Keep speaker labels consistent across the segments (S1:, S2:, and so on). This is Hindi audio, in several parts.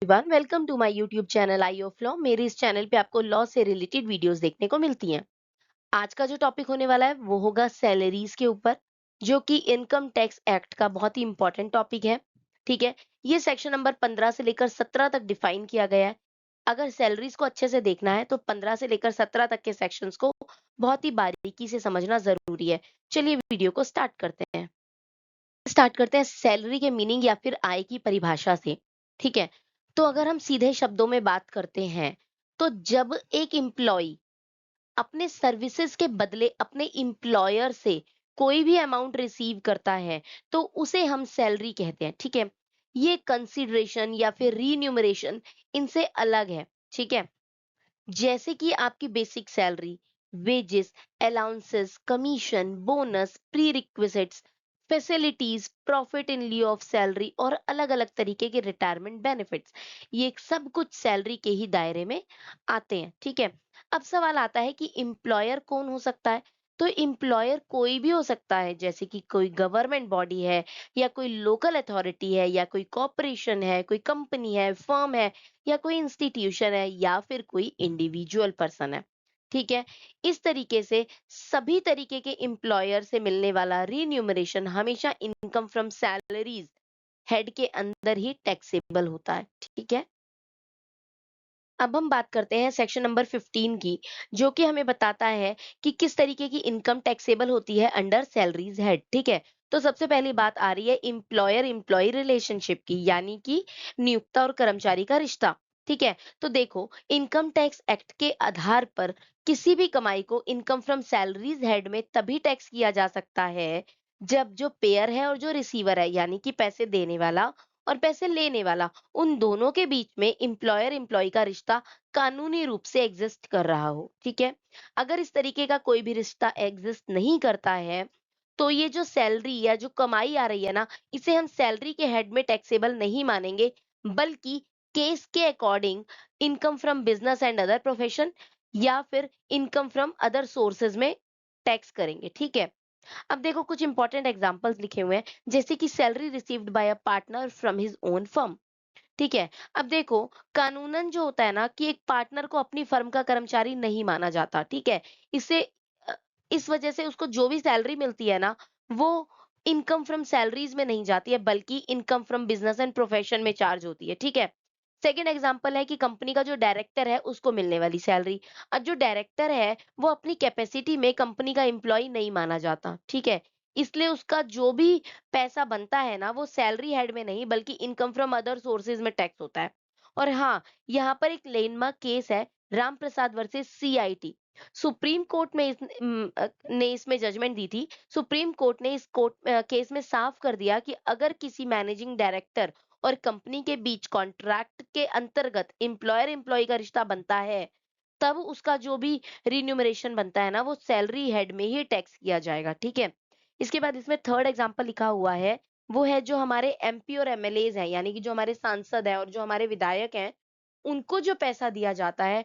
S1: Everyone, welcome to my YouTube channel eye of law. मेरे इस चैनल पे आपको लॉ से रिलेटेड वीडियोस देखने को मिलती हैं। आज का जो टॉपिक होने वाला है वो होगा सैलरीज के ऊपर, जो कि इनकम टैक्स एक्ट का बहुत ही इंपॉर्टेंट टॉपिक है। ठीक है, ये सेक्शन नंबर 15 से लेकर 17 तक डिफाइन किया गया है। अगर सैलरीज को अच्छे से देखना है तो 15 से लेकर 17 तक के सेक्शंस को बहुत ही बारीकी से समझना जरूरी है। चलिए वीडियो को स्टार्ट करते हैं सैलरी के मीनिंग या फिर आय की परिभाषा से। ठीक है, तो अगर हम सीधे शब्दों में बात करते हैं तो जब एक एम्प्लॉय अपने सर्विसेज के बदले अपने एम्प्लॉयर से कोई भी अमाउंट रिसीव करता है तो उसे हम सैलरी कहते हैं। ठीक है, ये कंसिडरेशन या फिर रीन्यूमरेशन इनसे अलग है। ठीक है, जैसे कि आपकी basic salary, wages, allowances, commission, bonus, pre requisites, facilities, profit in लिeu of salary और अलग अलग तरीके के रिटायरमेंट बेनिफिट्स, ये सब कुछ सैलरी के ही दायरे में आते हैं। ठीक है, अब सवाल आता है कि एम्प्लॉयर कौन हो सकता है। तो एम्प्लॉयर कोई भी हो सकता है, जैसे कि कोई गवर्नमेंट बॉडी है या कोई लोकल अथॉरिटी है या कोई कॉरपोरेशन है, कोई कंपनी है, फर्म है या कोई इंस्टीट्यूशन है या फिर कोई इंडिविजुअल पर्सन है। ठीक है, इस तरीके से सभी तरीके के एम्प्लॉयर से मिलने वाला रीन्यूमरेशन हमेशा इनकम फ्रॉम सैलरीज हेड के अंदर ही टैक्सेबल होता है। ठीक है, अब हम बात करते हैं सेक्शन नंबर 15 की, जो कि हमें बताता है कि किस तरीके की इनकम टैक्सेबल होती है अंडर सैलरीज हेड। ठीक है, तो सबसे पहली बात आ रही है एम्प्लॉयर एम्प्लॉय रिलेशनशिप की, यानी कि नियोक्ता और कर्मचारी का रिश्ता। ठीक है, तो देखो इनकम टैक्स एक्ट के आधार पर किसी भी कमाई को इनकम फ्रॉम सैलरीज हेड में तभी टैक्स किया जा सकता है जब जो पेयर है और जो रिसीवर है, यानी कि पैसे देने वाला और पैसे लेने वाला, उन दोनों के बीच में एम्प्लॉयर एम्प्लॉय का रिश्ता कानूनी रूप से एग्जिस्ट कर रहा हो। ठीक है, अगर इस तरीके का कोई भी रिश्ता एग्जिस्ट नहीं करता है तो ये जो सैलरी या जो कमाई आ रही है ना, इसे हम सैलरी के हेड में टैक्सेबल नहीं मानेंगे, बल्कि केस के according income from business and other profession या फिर इनकम फ्रॉम अदर सोर्सेज में टैक्स करेंगे। ठीक है, अब देखो कुछ इंपॉर्टेंट एग्जांपल्स लिखे हुए हैं, जैसे कि salary received by a partner from his own firm. ठीक है, अब देखो कानूनन जो होता है ना कि एक पार्टनर को अपनी फर्म का कर्मचारी नहीं माना जाता। ठीक है, इसे अ, इस वजह से उसको जो भी सैलरी मिलती है ना, वो इनकम फ्रॉम सैलरीज में नहीं जाती है, बल्कि income from business and profession में चार्ज होती है। ठीक है, सेकंड एग्जांपल है कि कंपनी का जो डायरेक्टर है उसको मिलने वाली सैलरी। अब जो डायरेक्टर है वो अपनी कैपेसिटी में कंपनी का एम्प्लॉय नहीं माना जाता। ठीक है, इसलिए उसका जो भी पैसा बनता है ना, वो सैलरी हेड में नहीं बल्कि इनकम फ्रॉम अदर सोर्सेज में टैक्स होता है। और हाँ, यहाँ पर एक लैंडमार्क केस है, Ram Prasad versus CIT. Supreme court में ने इसमें जजमेंट दी थी। सुप्रीम कोर्ट ने इस केस में साफ कर दिया कि अगर किसी मैनेजिंग डायरेक्टर और कंपनी के बीच कॉन्ट्रैक्ट के अंतर्गत एम्प्लॉयर एम्प्लॉय का रिश्ता बनता है, तब उसका जो भी रिन्यूमरेशन बनता है ना, वो सैलरी हेड में ही टैक्स किया जाएगा। ठीक है, इसके बाद इसमें थर्ड एग्जांपल लिखा हुआ है, वो है जो हमारे एमपी और एमएलएज हैं, यानी कि जो हमारे सांसद हैं और जो हमारे विधायक हैं, उनको जो पैसा दिया जाता है,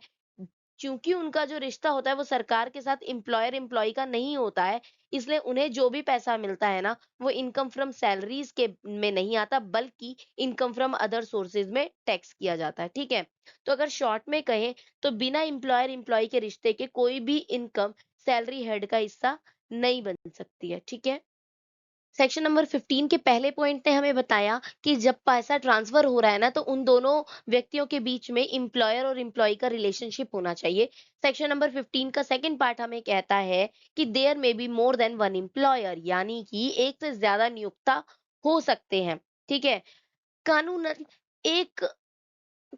S1: क्योंकि उनका जो रिश्ता होता है वो सरकार के साथ एम्प्लॉयर एम्प्लॉय का नहीं होता है, इसलिए उन्हें जो भी पैसा मिलता है ना, वो इनकम फ्रॉम सैलरीज के में नहीं आता, बल्कि इनकम फ्रॉम अदर सोर्सेज में टैक्स किया जाता है। ठीक है, तो अगर शॉर्ट में कहें तो बिना एम्प्लॉयर एम्प्लॉय के रिश्ते के कोई भी इनकम सैलरी हेड का हिस्सा नहीं बन सकती है। ठीक है, सेक्शन नंबर 15 के पहले पॉइंट ने हमें बताया कि जब पैसा ट्रांसफर हो रहा है ना, तो उन दोनों व्यक्तियों के बीच में एम्प्लॉयर और एम्प्लॉय का रिलेशनशिप होना चाहिए। सेक्शन नंबर 15 का सेकंड पार्ट हमें कहता है कि देयर में be more than one employer, यानी कि एक से ज्यादा नियोक्ता हो सकते हैं। ठीक है, कानूनन एक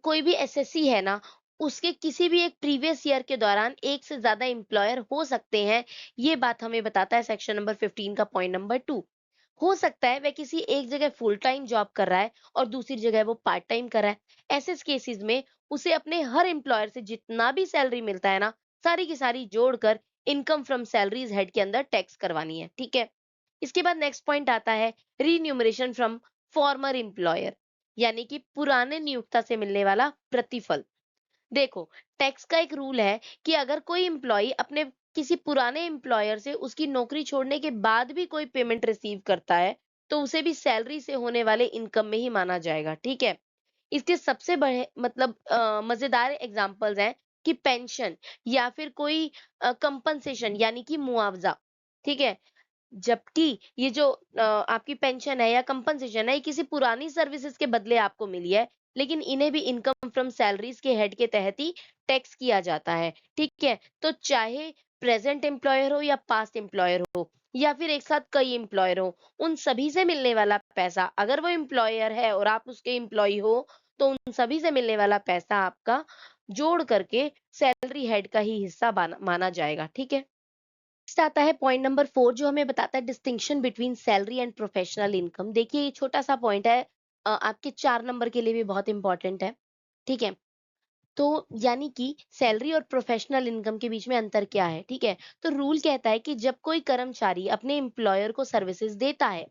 S1: कोई भी एसएससी है ना, उसके किसी भी एक प्रीवियस ईयर के दौरान एक से ज्यादा एम्प्लॉयर हो सकते हैं। ये बात हमें बताता है सेक्शन नंबर 15 का पॉइंट नंबर 2। हो सकता है वह किसी एक जगह फुल टाइम जॉब कर रहा है और दूसरी जगह वो पार्ट टाइम कर रहा है। ऐसे केसेस में उसे अपने हर एम्प्लॉयर से जितना भी सैलरी मिलता है ना, सारी की सारी जोड़कर इनकम फ्रॉम सैलरीज हेड के अंदर टैक्स करवानी है। ठीक है, इसके बाद नेक्स्ट पॉइंट आता है रीन्यूमरेशन फ्रॉम फॉर्मर एम्प्लॉयर, यानी कि पुराने नियोक्ता से मिलने वाला प्रतिफल। देखो, टैक्स का एक रूल है कि अगर कोई एम्प्लॉय अपने किसी पुराने एम्प्लॉयर से उसकी नौकरी छोड़ने के बाद भी कोई पेमेंट रिसीव करता है, तो उसे भी सैलरी से होने वाले इनकम में ही माना जाएगा। ठीक है, इसके सबसे बड़े मतलब मजेदार एग्जांपल्स हैं कि पेंशन या फिर कोई कंपनसेशन यानी कि मुआवजा, ठीक है? जबकि ये जो आपकी पेंशन है या कंपनसेशन है, ये किसी पुरानी सर्विसेज के बदले आपको मिली है, लेकिन इन्हें भी इनकम फ्रॉम सैलरीज के हेड के तहत ही टैक्स किया जाता है, ठीक है? तो चाहे प्रेजेंट एम्प्लॉयर हो या पास्ट एम्प्लॉयर हो या फिर एक साथ कई एम्प्लॉयर हो, उन सभी से मिलने वाला पैसा, अगर वो एम्प्लॉयर है और आप उसके एम्प्लॉय हो, तो उन सभी से मिलने वाला पैसा आपका जोड़ करके सैलरी हेड का ही हिस्सा माना जाएगा, ठीक है? नेक्स्ट आता है पॉइंट नंबर 4 जो हमें बताता है distinction between salary and professional income. देखिए ये छोटा सा पॉइंट है, आपके 4 नंबर के लिए भी बहुत इंपॉर्टेंट है, ठीक है? तो यानी कि सैलरी और प्रोफेशनल इनकम के बीच में अंतर क्या है, ठीक है? तो रूल कहता है कि जब कोई कर्मचारी अपने एम्प्लॉयर को सर्विसेज देता है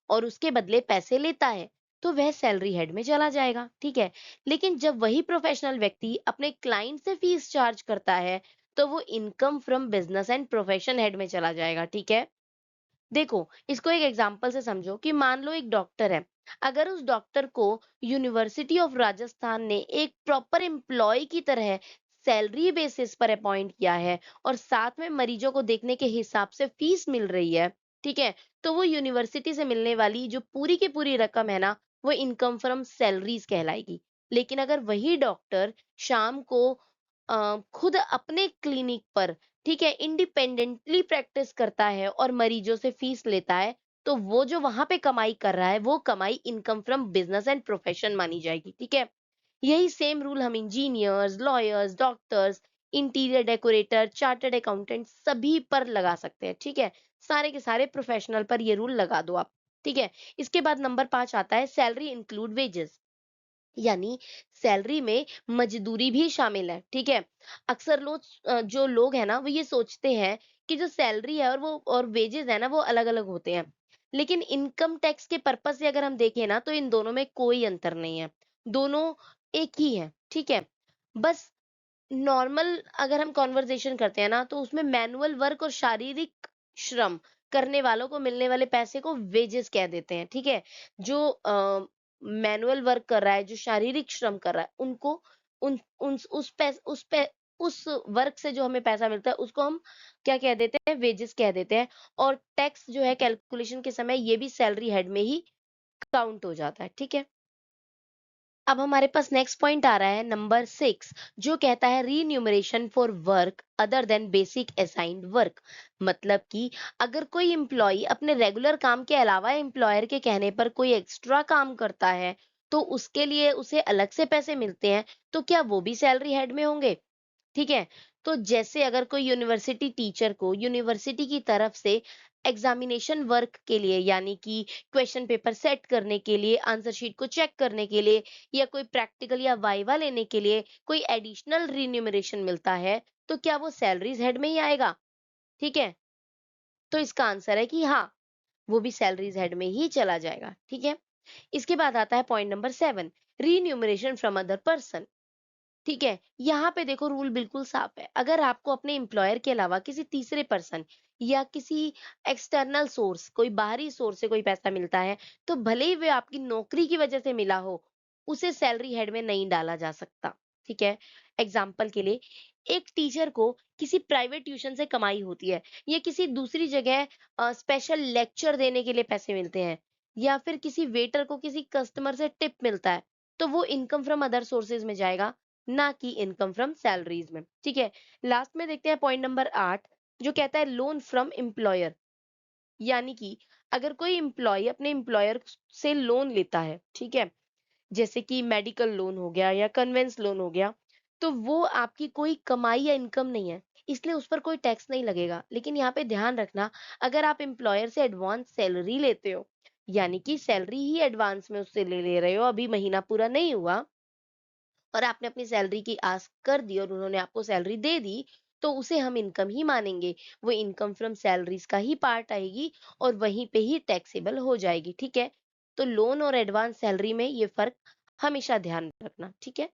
S1: और उसके बदले पैसे लेता है, तो वह सैलरी हेड में चला जाएगा, ठीक है? लेकिन जब वही प्रोफेशनल व्यक्ति अपने क्लाइंट से फीस चार्ज करता है, तो वो income from business and profession head में चला जाएगा, ठीक है? देखो, इसको एक एग्जांपल से समझो कि मान लो एक डॉक्टर है। अगर उस डॉक्टर को यूनिवर्सिटी ऑफ राजस्थान ने एक प्रॉपर एम्प्लॉय की तरह सैलरी बेसिस पर अपॉइंट किया है और साथ में मरीजों को देखने के हिसाब से फीस मिल रही है, ठीक है? तो वो यूनिवर्सिटी से मिलने वाली जो पूरी की पूरी रकम है ना, वो इनकम फ्रॉम सैलरीज कहलाएगी। लेकिन अगर वही डॉक्टर शाम को खुद अपने क्लिनिक पर, ठीक है, इंडिपेंडेंटली प्रैक्टिस करता है और मरीजों से फीस लेता है, तो वो जो वहां पे कमाई कर रहा है, वो कमाई income from business and profession मानी जाएगी, ठीक है? यही सेम रूल हम engineers, lawyers, doctors, interior decorator, chartered accountant सभी पर लगा सकते हैं, ठीक है? सारे के सारे प्रोफेशनल पर ये रूल लगा दो आप, ठीक है? इसके बाद नंबर 5 आता है सैलरी इंक्लूड वेजेस, यानी सैलरी में मजदूरी भी शामिल है, ठीक है? अक्सर जो लोग हैं ना, वो ये सोचते हैं कि जो सैलरी है और वेजेस है ना, वो अलग-अलग होते हैं। लेकिन इनकम टैक्स के पर्पस से अगर हम देखें ना, तो इन दोनों में कोई अंतर नहीं है। दोनों एक ही है, ठीक है? बस नॉर्मल अगर हम कन्वर्सेशन करते हैं ना, तो उसमें मैनुअल वर्क और शारीरिक श्रम करने वालों को मिलने वाले पैसे को वेजेस कह देते हैं, ठीक है? जो मैनुअल वर्क कर रहा है, जो शारीरिक श्रम कर रहा है, उनको उन उस वर्क से जो हमें पैसा मिलता है, उसको हम क्या कह देते हैं? वेजेस कह देते हैं। और टैक्स जो है कैलकुलेशन के समय ये भी सैलरी हेड में ही काउंट हो जाता है, ठीक है? अब हमारे पास नेक्स्ट पॉइंट आ रहा है नंबर 6 जो कहता है remuneration for work other than basic assigned work. मतलब कि अगर कोई एम्प्लॉय अपने रेगुलर काम के अलावा एम्प्लॉयर के कहने पर कोई एक्स्ट्रा काम करता है, तो उसके लिए उसे अलग से पैसे मिलते हैं, तो क्या वो भी सैलरी हेड में होंगे? ठीक है? तो जैसे अगर कोई यूनिवर्सिटी टीचर को यूनिवर्सिटी की तरफ से एग्जामिनेशन वर्क के लिए यानी कि क्वेश्चन पेपर सेट करने के लिए, आंसर शीट को चेक करने के लिए या कोई प्रैक्टिकल या वाइवा लेने के लिए कोई एडिशनल रिन्यूमरेशन मिलता है, तो क्या वो सैलरीज हेड में ही आएगा? ठीक है? तो इसका आंसर है कि हाँ, वो भी सैलरीज हेड में ही चला जाएगा। ठीक है? इसके बाद आता है point number 7 remuneration from other person. ठीक है, यहाँ पे देखो रूल बिल्कुल साफ है। अगर आपको अपने एम्प्लॉयर के अलावा किसी तीसरे पर्सन या किसी एक्सटर्नल सोर्स, कोई बाहरी सोर्स से कोई पैसा मिलता है, तो भले ही वे आपकी नौकरी की वजह से मिला हो, उसे सैलरी हेड में नहीं डाला जा सकता। ठीक है? एग्जाम्पल के लिए एक टीचर को किसी प्राइवेट ट्यूशन से कमाई होती है या किसी दूसरी जगह स्पेशल लेक्चर देने के लिए पैसे मिलते हैं या फिर किसी वेटर को किसी कस्टमर से टिप मिलता है, तो वो इनकम फ्रॉम अदर सोर्सेज में जाएगा, ना कि इनकम फ्रॉम सैलरीज में। ठीक है? लास्ट में देखते हैं पॉइंट नंबर 8 जो कहता है लोन फ्रॉम एम्प्लॉयर। यानी कि अगर कोई एम्प्लॉय अपने एम्प्लॉयर से लोन लेता है, ठीक है, जैसे कि मेडिकल लोन हो गया या कन्वेंस लोन हो गया, तो वो आपकी कोई कमाई या इनकम नहीं है, इसलिए उस पर कोई टैक्स नहीं लगेगा। लेकिन यहाँ पे ध्यान रखना, अगर आप एम्प्लॉयर से एडवांस सैलरी लेते हो, यानी कि सैलरी ही एडवांस में उससे ले रहे हो, अभी महीना पूरा नहीं हुआ और आपने अपनी सैलरी की आस कर दी और उन्होंने आपको सैलरी दे दी, तो उसे हम इनकम ही मानेंगे। वो इनकम फ्रॉम सैलरीज का ही पार्ट आएगी और वहीं पे ही टैक्सेबल हो जाएगी, ठीक है? तो लोन और एडवांस सैलरी में ये फर्क हमेशा ध्यान रखना, ठीक है?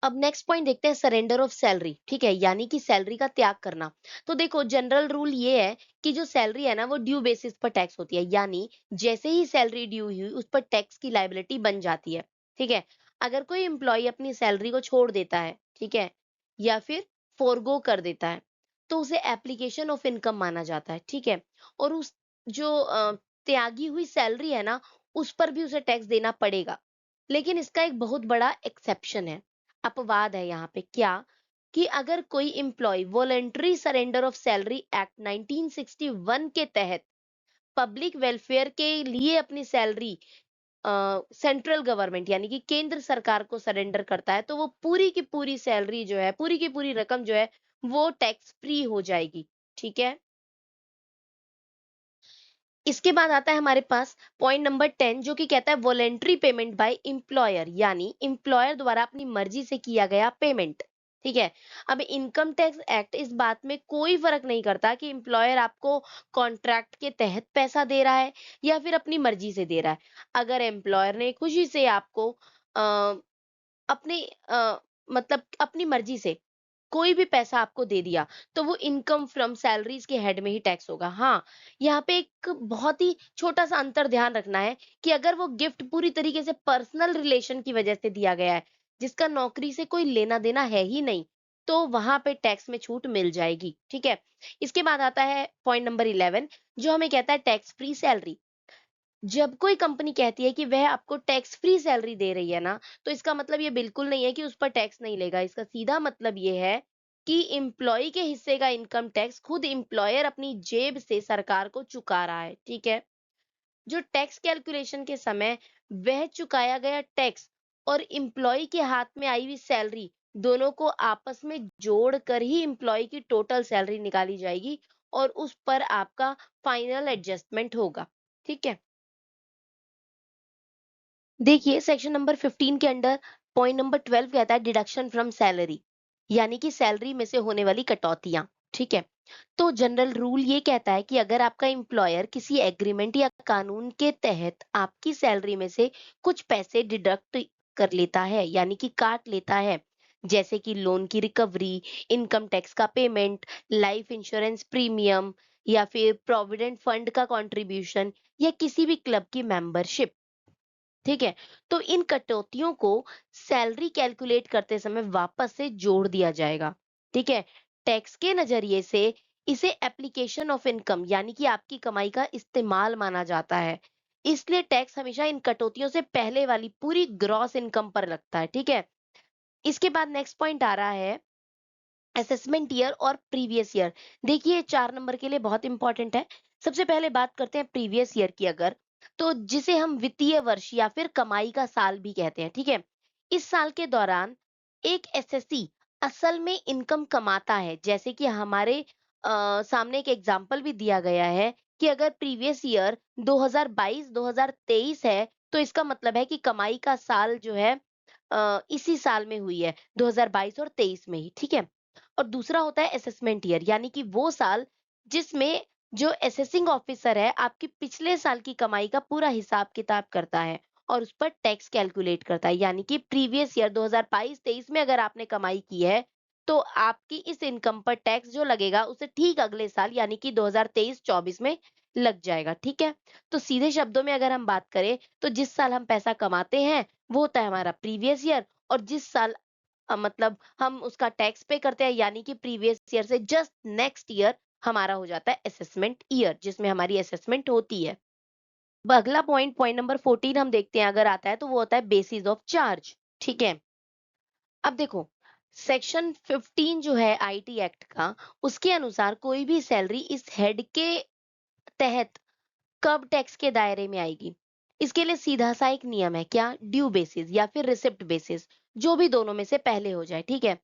S1: अब नेक्स्ट पॉइंट देखते हैं सरेंडर ऑफ सैलरी, ठीक है, यानी कि सैलरी का त्याग करना। तो देखो जनरल रूल ये है कि जो सैलरी है ना वो ड्यू बेसिस पर टैक्स होती है, यानी जैसे ही सैलरी ड्यू हुई उस पर टैक्स की लायबिलिटी बन जाती है, ठीक है? अगर कोई एम्प्लॉयी अपनी सैलरी को छोड़ देता है, ठीक है? या फिर फ़ोरगो कर देता है, तो उसे एप्लीकेशन ऑफ इनकम माना जाता है, ठीक है? और उस जो त्यागी हुई सैलरी है ना, उस पर भी उसे टैक्स देना पड़ेगा। लेकिन इसका एक बहुत बड़ा एक्सेप्शन है, अपवाद है यहाँ पे, क्या? कि अगर कोई employee voluntary surrender of salary act 1961 के तहत पब्लिक वेलफेयर के लिए अपनी सैलरी सेंट्रल गवर्नमेंट यानी कि केंद्र सरकार को सरेंडर करता है, तो वो पूरी की पूरी सैलरी जो है, पूरी की पूरी रकम जो है, वो टैक्स फ्री हो जाएगी। ठीक है? इसके बाद आता है हमारे पास पॉइंट नंबर 10, जो कि कहता है वॉलेंटरी पेमेंट बाय एम्प्लॉयर, यानी एम्प्लॉयर द्वारा अपनी मर्जी से किया गया पेमेंट। ठीक है? अब इनकम टैक्स एक्ट इस बात में कोई फर्क नहीं करता कि एम्प्लॉयर आपको कॉन्ट्रैक्ट के तहत पैसा दे रहा है या फिर अपनी मर्जी से दे रहा है। अगर एम्प्लॉयर ने खुशी से आपको अपने मतलब अपनी मर्जी से कोई भी पैसा आपको दे दिया, तो वो इनकम फ्रॉम सैलरीज के हेड में ही टैक्स होगा। हाँ, यहाँ पे एक बहुत ही छोटा-सा अंतर ध्यान रखना है कि अगर वो गिफ्ट पूरी तरीके से पर्सनल रिलेशन की वजह से दिया गया है, जिसका नौकरी से कोई लेना-देना है ही नहीं, तो वहाँ पे टैक्स में छूट मिल जाएगी। ठीक है? इसके बाद आता है पॉइंट नंबर 11, जो हमें कहता है टैक्स फ्री सैलरी। जब कोई कंपनी कहती है कि वह आपको टैक्स फ्री सैलरी दे रही है ना, तो इसका मतलब ये बिल्कुल नहीं है कि उस पर टैक्स नहीं लेगा। इसका सीधा मतलब ये है कि एम्प्लॉयी के हिस्से का इनकम टैक्स खुद एम्प्लॉयर अपनी जेब से सरकार को चुका रहा है। ठीक है? जो टैक्स कैलकुलेशन के समय वह चुकाया गया टैक्स और एम्प्लॉयी के हाथ में आई हुई सैलरी, दोनों को आपस में जोड़कर ही एम्प्लॉयी की टोटल सैलरी निकाली जाएगी और उस पर आपका फाइनल एडजस्टमेंट होगा। ठीक है? देखिए सेक्शन नंबर 15 के अंडर पॉइंट नंबर 12 कहता है डिडक्शन फ्रॉम सैलरी, यानी कि सैलरी में से होने वाली कटौतियां। ठीक है? तो जनरल रूल ये कहता है कि अगर आपका एम्प्लॉयर किसी एग्रीमेंट या कानून के तहत आपकी सैलरी में से कुछ पैसे डिडक्ट कर लेता है, यानी कि काट लेता है, जैसे कि लोन की रिकवरी, इनकम टैक्स का पेमेंट, लाइफ इंश्योरेंस प्रीमियम या फिर प्रोविडेंट फंड का कंट्रीब्यूशन या किसी भी क्लब की मेंबरशिप। ठीक है? तो इन कटौतियों को सैलरी कैलकुलेट करते समय वापस से जोड़ दिया जाएगा। ठीक है? टैक्स के नजरिए से इसे एप्लीकेशन ऑफ इनकम, यानी कि आपकी कमाई का इस्तेमाल माना जाता है। इसलिए टैक्स हमेशा इन कटौतियों से पहले वाली पूरी ग्रॉस इनकम पर लगता है। ठीक है? इसके बाद नेक्स्ट पॉइंट आ रहा है असेसमेंट ईयर और प्रीवियस ईयर। देखिए 4 नंबर के लिए बहुत इंपॉर्टेंट है। सबसे पहले बात करते हैं प्रीवियस ईयर की, अगर तो जिसे हम वित्तीय वर्ष या फिर कमाई का साल भी कहते हैं। ठीक है? इस साल के दौरान एक एसएससी असल में इनकम कमाता है, जैसे कि हमारे सामने एक एग्जांपल भी दिया गया है कि अगर प्रीवियस ईयर 2022-2023 है, तो इसका मतलब है कि कमाई का साल जो है इसी साल में हुई है, 2022 और 23 में ही। ठीक है? और दूसरा होता है असेसमेंट ईयर, यानी कि वो साल जिसमें जो असेसिंग ऑफिसर है आपकी पिछले साल की कमाई का पूरा हिसाब किताब करता है और उस पर टैक्स कैलकुलेट करता है, यानी कि प्रीवियस ईयर 2022-23 में अगर आपने कमाई की है, तो आपकी इस इनकम पर टैक्स जो लगेगा उसे ठीक अगले साल यानी कि 2023-24 में लग जाएगा। ठीक है? तो सीधे शब्दों में अगर हम बात करें, तो जिस साल हम पैसा कमाते हैं वो होता है हमारा प्रीवियस ईयर, और जिस साल मतलब हम उसका टैक्स पे करते हैं, यानी कि प्रीवियस ईयर से जस्ट नेक्स्ट ईयर हमारा हो जाता है असेसमेंट ईयर, जिसमें हमारी असेसमेंट होती है। अब अगला पॉइंट, पॉइंट नंबर 14 हम देखते हैं अगर आता है, तो वो होता है बेसिस ऑफ चार्ज। ठीक है? अब देखो सेक्शन 15 जो है आईटी एक्ट का, उसके अनुसार कोई भी सैलरी इस हेड के तहत कब टैक्स के दायरे में आएगी। इसके लिए सीधा सा एक नियम है, क्या? ड्यू बेसिस या फिर रिसिप्ट बेसिस, जो भी दोनों में से पहले हो जाए। ठीक है?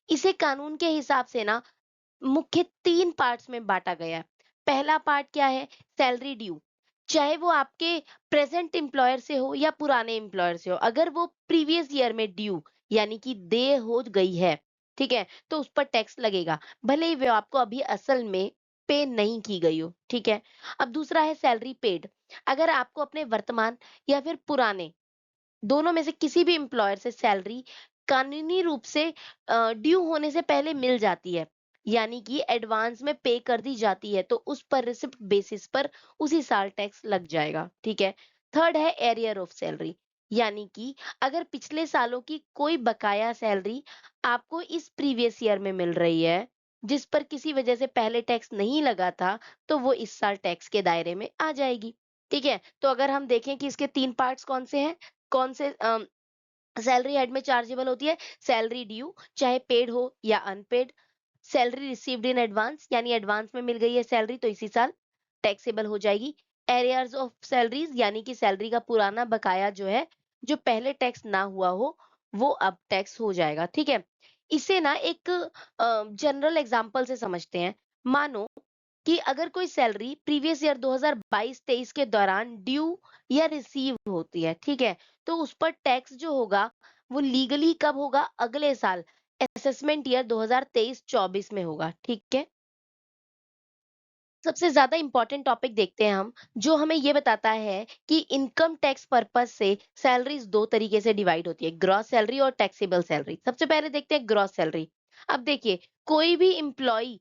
S1: इसे कानून के हिसाब से ना मुख्य 3 पार्ट्स में बाँटा गया है। पहला पार्ट क्या है? Salary due. चाहे वो आपके प्रेज़ेंट एम्प्लॉयर से हो या पुराने एम्प्लॉयर से हो, अगर वो प्रीवियस ईयर में ड्यू यानी कि देय हो गई है, ठीक है? तो उस पर टैक्स लगेगा, भले ही वो आपको अभी असल में पे नहीं की गई हो, ठीक है? अब दूसरा है सैलरी पेड। अगर आपको अपने वर्तमान या फिर पुराने दोनों में से किसी भी एम्प्लॉयर से सैलरी कानूनी रूप से ड्यू होने से पहले मिल जाती है, यानी कि एडवांस में पे कर दी जाती है, तो उस पर रिसिप्ट बेसिस पर उसी साल टैक्स लग जाएगा। ठीक है? थर्ड है एरियर ऑफ सैलरी, यानी कि अगर पिछले सालों की कोई बकाया सैलरी आपको इस प्रीवियस ईयर में मिल रही है, जिस पर किसी वजह से पहले टैक्स नहीं लगा था, तो वो इस साल टैक्स के दायरे में आ जाएगी। ठीक है? तो अगर हम देखें कि इसके 3 पार्ट्स कौन से हैं, कौन से सैलरी हेड में चार्जेबल होती है, सैलरी ड्यू चाहे पेड हो या unpaid, salary received in advance यानी एडवांस में मिल गई है सैलरी तो इसी साल टैक्सेबल हो जाएगी, एरियर्स ऑफ सैलरीज यानी कि सैलरी का पुराना बकाया जो है, जो पहले टैक्स ना हुआ हो, वो अब टैक्स हो जाएगा। ठीक है? इसे ना एक जनरल एग्जांपल से समझते हैं। मानो कि अगर कोई सैलरी प्रीवियस ईयर 2022-23 के दौरान ड्यू या रिसीव होती है, ठीक है? तो उस पर टैक्स जो होगा वो लीगली कब होगा? अगले साल असेसमेंट ईयर 2023-24 में होगा, ठीक है? सबसे ज्यादा इंपॉर्टेंट टॉपिक देखते हैं हम, जो हमें ये बताता है कि इनकम टैक्स पर्पस से सैलरीज दो तरीके से डिवाइड होती है, ग्रॉस सैलरी और टैक्सेबल सैलरी। सबसे पहले देखते हैं ग्रॉस सैलरी। अब देखिए, कोई भी एम्प्लॉय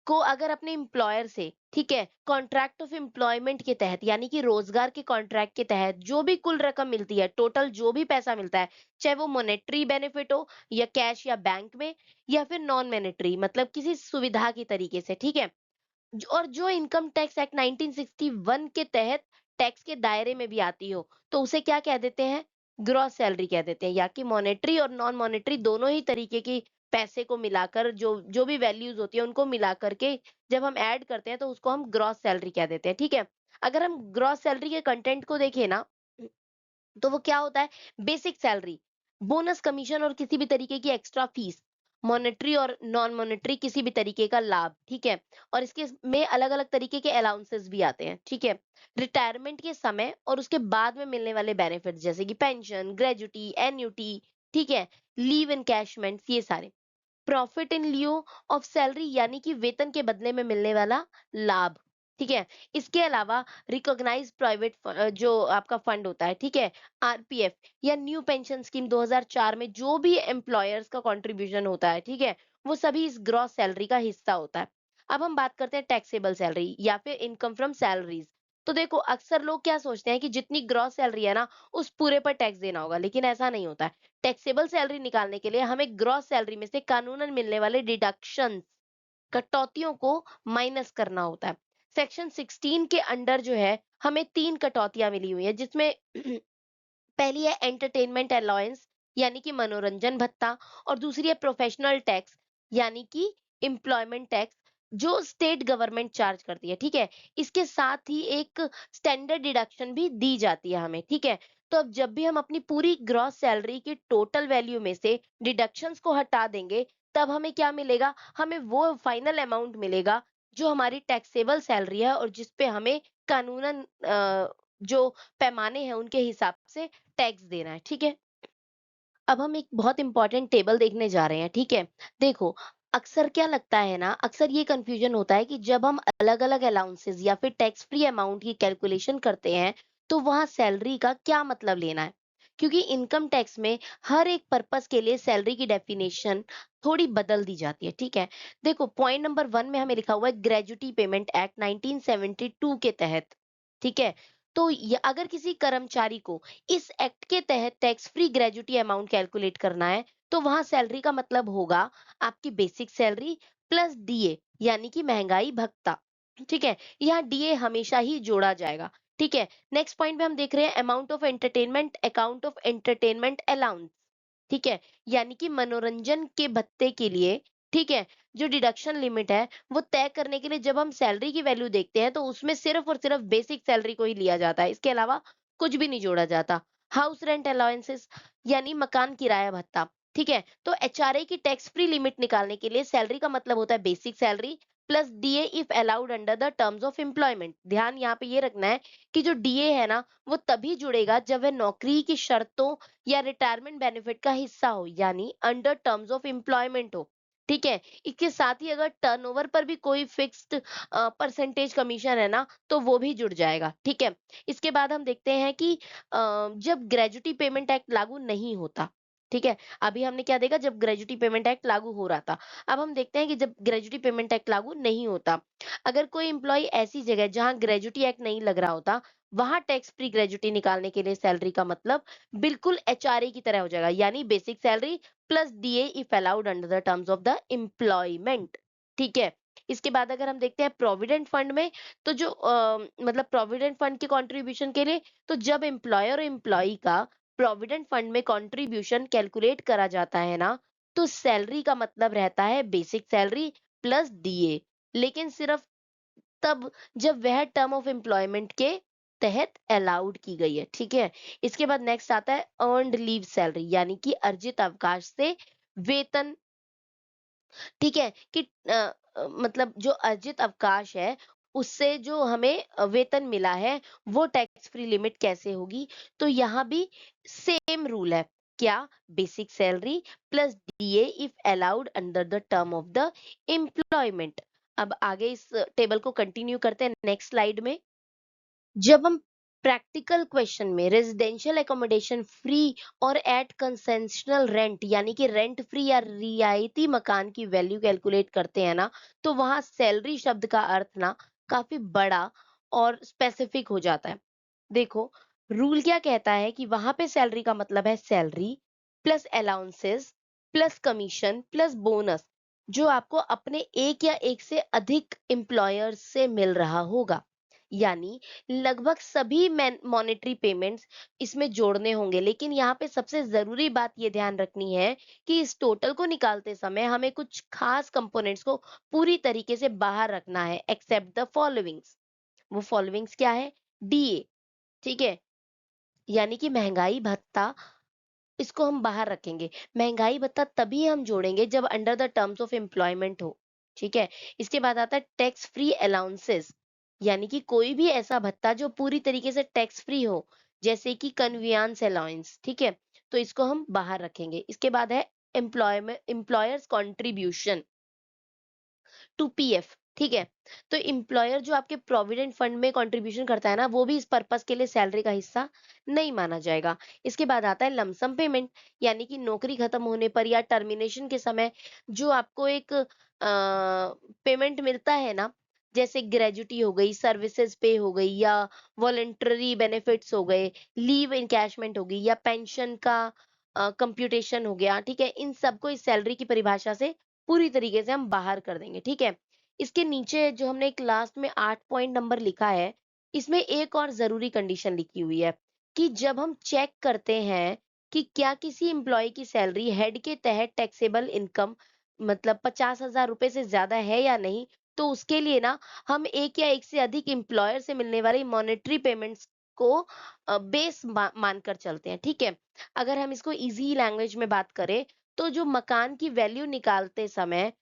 S1: को अगर अपने एम्प्लॉयर से, ठीक है, कॉन्ट्रैक्ट ऑफ एम्प्लॉयमेंट के तहत यानी कि रोजगार के कॉन्ट्रैक्ट के तहत जो भी कुल रकम मिलती है, टोटल जो भी पैसा मिलता है, चाहे वो मॉनेटरी बेनिफिट हो या कैश या बैंक में, या फिर नॉन मॉनेटरी मतलब किसी सुविधा की तरीके से, ठीक है, और जो इनकम टैक्स एक्ट 1961 के तहत टैक्स के दायरे में भी आती हो, तो उसे क्या कह देते हैं? ग्रॉस सैलरी कह देते हैं। या कि मॉनेटरी और नॉन मॉनेटरी दोनों ही तरीके की पैसे को मिलाकर जो जो भी वैल्यूज होती है उनको मिला करके जब हम ऐड करते हैं तो उसको हम ग्रॉस सैलरी कह देते हैं। ठीक है? अगर हम ग्रॉस सैलरी के कंटेंट को देखें ना, तो वो क्या होता है? बेसिक सैलरी, बोनस, कमीशन और किसी भी तरीके की एक्स्ट्रा फीस, मॉनेटरी और नॉन मॉनेटरी किसी भी तरीके का लाभ, ठीक है, और इसके में अलग अलग तरीके के अलाउंसेस भी आते हैं, ठीक है, रिटायरमेंट के समय और उसके बाद में मिलने वाले बेनिफिट जैसे कि पेंशन, ग्रेजुटी, एन्युटी, ठीक है, लीव इनकैशमेंट, ये सारे profit in Leo of salary यानी कि वेतन के बदले में मिलने वाला लाभ, ठीक है। इसके अलावा रिकॉग्नाइज प्राइवेट जो आपका फंड होता है, ठीक है, आरपीएफ या न्यू पेंशन स्कीम 2004 में जो भी एम्प्लॉयर्स का कंट्रीब्यूशन होता है, ठीक है, वो सभी इस ग्रॉस सैलरी का हिस्सा होता है। अब हम बात करते हैं टैक्सेबल सैलरी या फिर इनकम फ्रॉम सैलरीज। तो देखो, अक्सर लोग क्या सोचते हैं कि जितनी ग्रॉस सैलरी है ना, उस पूरे पर टैक्स देना होगा, लेकिन ऐसा नहीं होता है। टैक्सेबल सैलरी निकालने के लिए हमें ग्रॉस सैलरी में से कानूनन मिलने वाले डिडक्शंस, कटौतियों को माइनस करना होता है। सेक्शन 16 के अंडर जो है हमें 3 कटौतियाँ मिली हुई है, जिसमें पहली है एंटरटेनमेंट अलाउंस यानी कि मनोरंजन भत्ता, और दूसरी है प्रोफेशनल टैक्स यानी कि एम्प्लॉयमेंट टैक्स, जो स्टेट गवर्नमेंट चार्ज करती है, ठीक है। इसके साथ ही एक स्टैंडर्ड डिडक्शन भी दी जाती है हमें, ठीक है। तो अब जब भी हम अपनी पूरी ग्रॉस सैलरी की टोटल वैल्यू में से डिडक्शंस को हटा देंगे, तब हमें क्या मिलेगा? हमें वो फाइनल अमाउंट मिलेगा जो हमारी टैक्सेबल सैलरी है और जिस पे हमें कानूनन जो पैमाने हैं उनके हिसाब से टैक्स देना है, ठीक है? अब हम एक बहुत इंपॉर्टेंट टेबल देखने जा रहे हैं, ठीक है? देखो, अक्सर क्या लगता है ना, अक्सर ये कन्फ्यूजन होता है कि जब हम अलग-अलग अलाउंसेस या फिर टैक्स फ्री अमाउंट की कैलकुलेशन करते हैं, तो वहाँ सैलरी का क्या मतलब लेना है? क्योंकि इनकम टैक्स में हर एक पर्पस के लिए सैलरी की डेफिनेशन थोड़ी बदल दी जाती है, ठीक है? देखो, पॉइंट नंबर 1 में हमें लिखा हुआ है ग्रेच्युटी पेमेंट एक्ट 1972 के तहत, ठीक है? तो य अगर किसी कर्मचारी को इस एक्ट के तहत tax free gratuity amount calculate करना है, तो वहां सैलरी का मतलब होगा आपकी बेसिक सैलरी प्लस डीए यानी कि महंगाई भत्ता, ठीक है। यहाँ डीए हमेशा ही जोड़ा जाएगा, ठीक है। नेक्स्ट पॉइंट में हम देख रहे हैं amount of entertainment, account of entertainment allowance, ठीक है, यानी कि मनोरंजन के भत्ते के लिए, ठीक है, जो डिडक्शन लिमिट है वो तय करने के लिए जब हम सैलरी की वैल्यू देखते हैं तो उसमें सिर्फ और सिर्फ बेसिक सैलरी को ही लिया जाता है, इसके अलावा कुछ भी नहीं जोड़ा जाता। हाउस रेंट अलाउंसेस यानी मकान किराया भत्ता, ठीक है, तो एचआरए की टैक्स फ्री लिमिट निकालने के लिए सैलरी का मतलब होता है basic salary plus DA if allowed under the terms of employment. ध्यान यहाँ पे ये रखना है कि जो डीए है ना, वो तभी जुड़ेगा जब वह नौकरी की शर्तों या रिटायरमेंट बेनिफिट का हिस्सा हो यानी अंडर टर्म्स ऑफ एम्प्लॉयमेंट हो, ठीक है। इसके साथ ही अगर टर्नओवर पर भी कोई फिक्स्ड परसेंटेज कमीशन है ना, तो वो भी जुड़ जाएगा, ठीक है। इसके बाद हम देखते हैं कि जब ग्रेजुटी पेमेंट एक्ट लागू नहीं होता, ठीक है? अभी हमने क्या देखा जब ग्रेजुटी पेमेंट एक्ट लागू हो रहा था। अब हम देखते हैं कि जब ग्रेजुटी पेमेंट एक्ट लागू नहीं होता, अगर कोई एम्प्लॉयी ऐसी जगह जहाँ ग्रेजुटी एक्ट नहीं लग रहा होता, वहाँ टैक्स फ्री ग्रेजुटी निकालने के लिए सैलरी का मतलब बिल्कुल एचआरए की तरह हो जाएगा, यानी basic salary plus DA if allowed under the terms of the employment. ठीक है? इसके बाद अगर हम देखते हैं प्रोविडेंट फंड में, तो जो मतलब प्रोविडेंट फंड के कंट्रीब्यूशन के लिए, तो जब एम्प्लॉयर और एम्प्लॉई का प्रोविडेंट फंड में कंट्रीब्यूशन कैलकुलेट करा जाता है ना, तो सैलरी का मतलब रहता है बेसिक सैलरी प्लस डीए, लेकिन सिर्फ तब जब वह टर्म ऑफ एम्प्लॉयमेंट के तहत अलाउड की गई है। ठीक है? इसके बाद नेक्स्ट आता है अर्न्ड लीव सैलरी, यानी कि अर्जित अवकाश से वेतन। ठीक है कि मतलब जो अर्जित अवकाश है उससे जो हमें वेतन मिला है वो टैक्स फ्री लिमिट कैसे होगी, तो यहाँ भी सेम रूल है। क्या? Basic salary plus DA if allowed under the term of the employment. अब आगे इस टेबल को कंटिन्यू करते हैं नेक्स्ट स्लाइड में। जब हम प्रैक्टिकल क्वेश्चन में रेजिडेंशियल एकोमोडेशन फ्री और एट कंसेशनल रेंट, यानी कि रेंट फ्री या रियायती मकान की वैल्यू कैलकुलेट करते हैं ना, तो वहां सैलरी शब्द का अर्थ ना काफी बड़ा और स्पेसिफिक हो जाता है। देखो, रूल क्या कहता है कि वहां पे सैलरी का मतलब है salary plus allowances plus commission plus bonus, जो आपको अपने एक या एक से अधिक एम्प्लॉयर से मिल रहा होगा। यानी लगभग सभी मॉनेटरी पेमेंट्स इसमें जोड़ने होंगे, लेकिन यहाँ पे सबसे जरूरी बात ये ध्यान रखनी है कि इस टोटल को निकालते समय हमें कुछ खास कंपोनेंट्स को पूरी तरीके से बाहर रखना है, एक्सेप्ट द फॉलोइंग्स। वो फॉलोइंग्स क्या है? डीए। ठीक है? यानी कि महंगाई भत्ता, इसको हम बाहर रखेंगे। महंगाई भत्ता तभी हम जोड़ेंगे जब under the terms of employment हो। ठीक है? इसके बाद आता है टैक्स फ्री अलाउंसेस, यानी कि कोई भी ऐसा भत्ता जो पूरी तरीके से टैक्स फ्री हो, जैसे कि कन्वीनियंस अलाउंस। ठीक है? तो इसको हम बाहर रखेंगे। इसके बाद है employment employers contribution to PF. ठीक है? तो एम्प्लॉयर जो आपके प्रोविडेंट फंड में कंट्रीब्यूशन करता है ना, वो भी इस पर्पस के लिए सैलरी का हिस्सा नहीं माना जाएगा। इसके बाद आता है लमसम पेमेंट, यानी कि नौकरी खत्म होने पर या टर्मिनेशन के समय जो आपको एक पेमेंट मिलता है ना, जैसे ग्रेजुटी हो गई, सर्विसेज पे हो गई, या वॉलंटरी बेनिफिट्स हो गए, लीव इनकैशमेंट हो गई, या पेंशन का कंप्यूटेशन हो गया। ठीक है? इन सबको इस सैलरी की परिभाषा से पूरी तरीके से हम बाहर कर देंगे। ठीक है? इसके नीचे जो हमने एक लास्ट में 8 पॉइंट नंबर लिखा है, इसमें एक और ज़रूरी कंडीशन लिखी हुई है कि जब हम चेक करते हैं कि क्या किसी एम्प्लॉयी की सैलरी हेड के तहत टैक्सेबल इनकम मतलब 50,000 रुपए से ज़्यादा है या नहीं, तो उसके लिए ना हम एक या एक से अधिक एम्प्लॉयर से मिलने वाली मॉनेटरी पेमेंट्स को बेस मानकर चलते हैं। ठीक है? अगर हम इसको इजी लैंग्वेज में बात करें, तो जो मकान की वैल्यू निकालते समय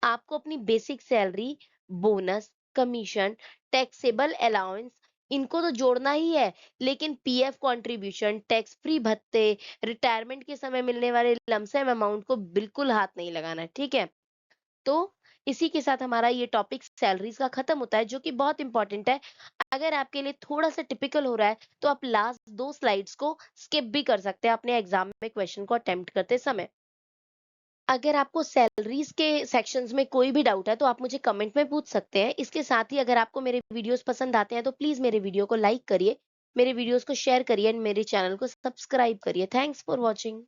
S1: आपको अपनी basic salary, bonus, commission, taxable allowance, इनको तो जोड़ना ही है, लेकिन पीएफ कंट्रीब्यूशन, टैक्स फ्री भत्ते, रिटायरमेंट के समय मिलने वाले लमसम अमाउंट को बिल्कुल हाथ नहीं लगाना है। ठीक है? तो इसी के साथ हमारा ये टॉपिक सैलरीज का खत्म होता है, जो कि बहुत इंपॉर्टेंट है। अगर आपके लिए थोड़ा सा टिपिकल हो रहा है, तो आप लास्ट 2 स्लाइड्स को स्किप भी कर सकते हैं अपने एग्जाम में क्वेश्चन को अटेम्प्ट करते समय। अगर आपको सैलरीज के सेक्शंस में कोई भी डाउट है तो आप मुझे कमेंट में पूछ सकते हैं। इसके साथ ही अगर आपको मेरे वीडियोस पसंद आते हैं तो प्लीज मेरे वीडियो को लाइक करिए, मेरे वीडियोस को शेयर करिए एंड मेरे चैनल को सब्सक्राइब करिए। Thanks for watching.